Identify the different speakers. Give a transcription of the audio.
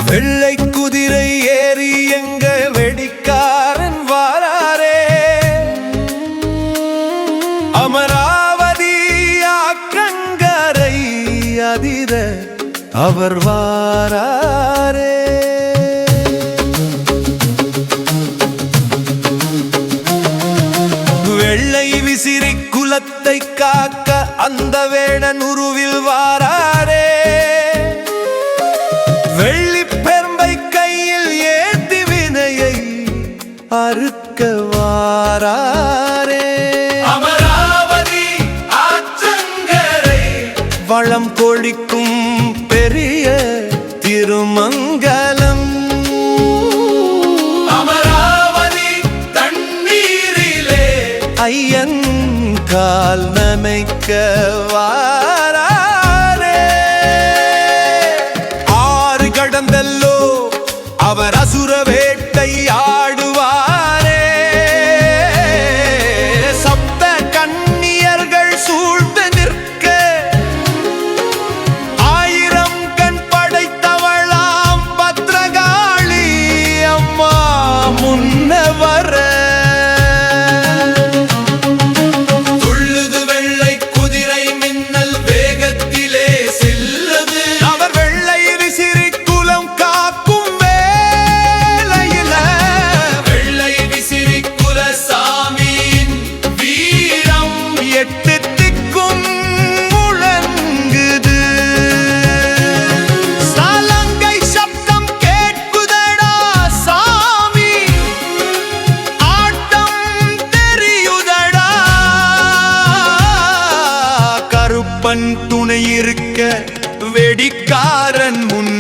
Speaker 1: வெள்ளை குதிரை ஏறி எங்க வெடிக்காரன் வாராரே, அமராவதி ஆற்றங்கரை அதிர அவர் வாராரே. வெள்ளை விசிறி குலத்தை காக்க அந்த வேடன் உருவில் வாராரே, வெள்ளி பெரும்பை கையில் ஏந்தி வினையை அறுக்க வாராரே. அமராவதி ஆற்றங்கரை வளம் கொழிக்கும் பெரிய திருமங்கலம், அமராவதி தண்ணீரிலே ஐயன் கால் நனைக்க வாராரே. ஆறு கடந்தல்லோ அவர் அசுர வேட்டை ஆடுவாரே, சப்த கன்னியர்கள் சூழ்ந்து நிற்க ஆயிரம் கண் படைத்தவளாம் பத்ரகாளி அம்மா முன்ன வர. துள்ளுது வெள்ளை குதிரை மின்னல் வேகத்திலே செல்லுது, அவர் வெள்ளை விசிறி குலம் காக்கும் வேளையில வெள்ளை விசிறி குல சாமியின் வீரம் எட்டு திக்கும் முழங்குது. சாலங்கை சப்தம் கேட்குதடா சாமி, ஆட்டம் தெரியுதடா, கருப்பன் துணை இருக்க வெடிக்காரன் முன்